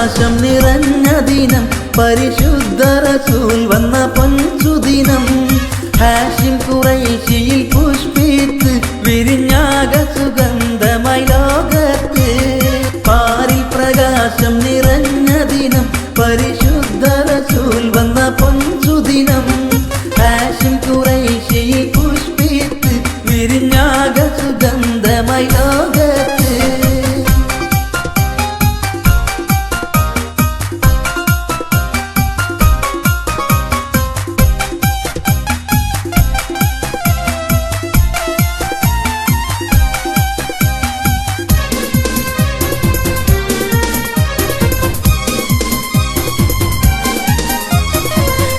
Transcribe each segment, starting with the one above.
പ്രകാശം നിറഞ്ഞ ദിനം പരിശുദ്ധ റസൂൽ വന്ന പൊൻസുദിനം ഹാഷിം ഖുറൈശിയിൽ പുഷ്പിത്ത് വിരിഞ്ഞാക സുഗന്ധമായി ലോകത്ത് പാരിൽ പ്രകാശം നിറഞ്ഞ ദിനം പരിശുദ്ധ റസൂൽ വന്ന പൊൻസുദിനം ഹാഷിം ഖുറൈശിയിൽ പുഷ്പിത്ത് വിരിഞ്ഞാക സുഗന്ധമായി ലോകത്ത്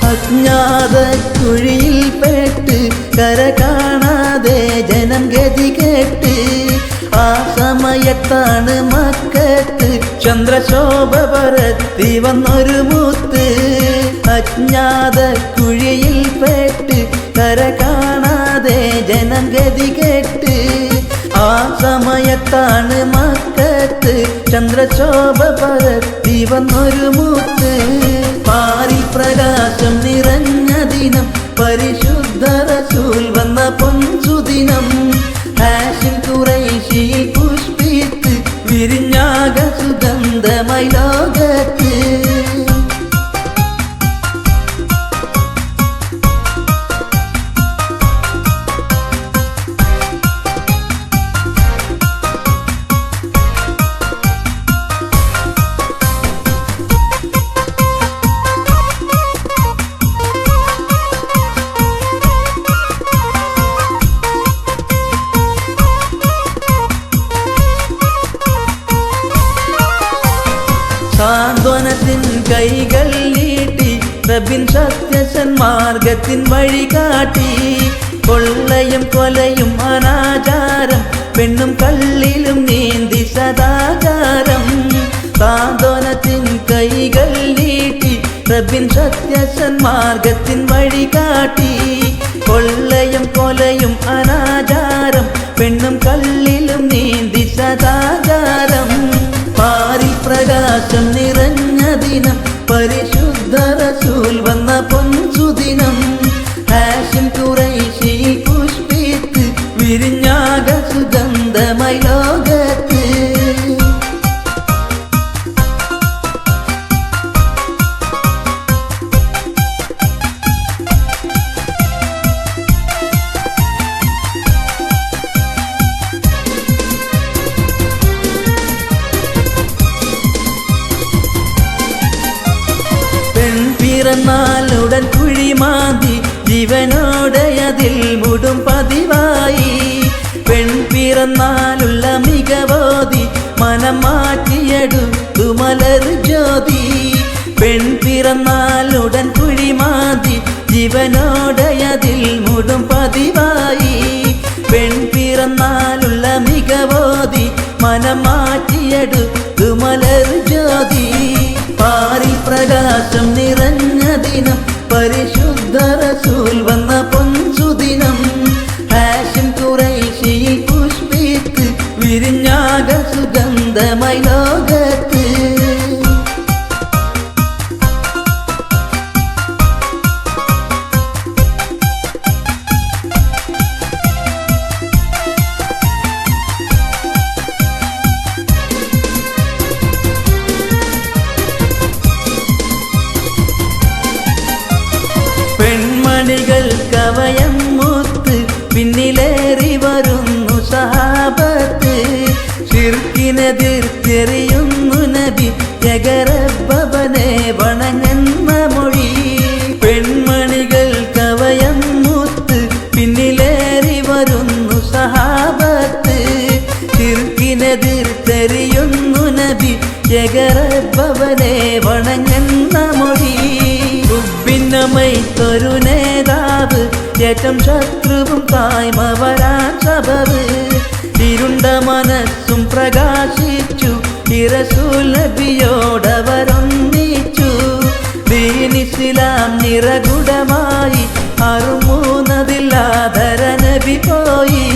അജ്ഞാത കുഴിയിൽപ്പെട്ട് കര കാണാതെ ജനം ഗതി കേട്ട് ആ സമയത്താണ് മക്കത്ത് ചന്ദ്രശോഭ പരത്തി വന്നൊരു മുത്ത് അജ്ഞാത കുഴിയിൽപ്പെട്ട് കര കാണാതെ ജനം ഗതി കേട്ട് ആ സമയത്താണ് മക്കത്ത് ചന്ദ്രശോഭ പരത്തി വന്നൊരു മുത്ത് പാരി പ്രകാശം നിറഞ്ഞ ദിനം പരിശുദ്ധ റസൂൽ വന്ന പൊൻസുദിനം ഹാഷിം ഖുറൈശിയിൽ പുഷ്പിത്ത് വിരിഞ്ഞാക സുഗന്ധമായി ലോകത്ത് സാന്ത്വനത്തിൻ കൈകൾ നീട്ടി റബ്ബിൻ സത്യസന്മാർഗത്തിൻ വഴി കാട്ടി കൊള്ളയും കൊലയും അനാചാരം പെണ്ണും കള്ളിലും നീന്തി സദാചാരം സാന്ത്വനത്തിൻ കൈകൾ നീട്ടി റബ്ബിൻ സത്യസന്മാർഗത്തിൻ വഴി കാട്ടി കൊള്ളയും കൊലയും അനാചാരം പെണ്ണും കള്ളിലും നീന്തി സദാചാരം പാരി പ്രകാശം നിറഞ്ഞ ദിനം പരിശുദ്ധ റസൂൽ വന്ന പൊൻസുദിനം ഹാഷിം ഖുറൈശിയിൽ പുഷ്പിത്ത് വിരിഞ്ഞാക സുഗന്ധമായി ലോകത്ത് പിറന്നാലുടൻ കുഴിമാന്തി ജീവനോടെ അതിൽ മുടും പതിവായി പെൺപിറന്നാലുള്ള മികവോതി മനം മാറ്റിയെടുത്തു മലർ ജ്യോതി പെൺപിറന്നാലുടൻ കുഴിമാന്തി ജീവനോടെ അതിൽ മുടും പതിവായി പെൺപിറന്നാലുള്ള മികവോതി മനം മാറ്റിയെടുത്തു മലർ ജ്യോതി പാരി പ്രകാശം നിറഞ്ഞ ദിനം പരിശുദ്ധ റസൂൽ വന്ന പൊൻസുദിനം ഹാഷിം ഖുറൈശിയിൽ പുഷ്പിത്ത് വിരിഞ്ഞാക സുഗന്ധമായി ലോകത്ത് പെൺമണികൾ കവയം മൂത്ത് പിന്നിലേറി വരുന്നു സഹാബത്ത് ശിർക്കിനെതിർത്തെറിയുന്നു നബി ജഗറബ്ബവനെ വണങ്ങുന്ന മൊഴി പെൺമണികൾ കവയം മൂത്ത് പിന്നിലേറി വരുന്നു സഹാബത്ത് ശിർക്കിനെതിർത്തെറിയുന്നു നബി ജഗറബ്ബവനെ വണങ്ങുന്ന മൊഴി ഭിന്നമൈത്തൊരു നേതാവ് ഏറ്റം ശത്രുവും തായ്മ വരാൻ സബബ് ഇരുണ്ട മനസ്സും പ്രകാശിച്ചു റസൂൽ നബിയോടവരൊന്നിച്ചു ദീൻ ഇസ്ലാം നിറകുടമായി അറുമൂന്നതില്ലാതര നബി പോയി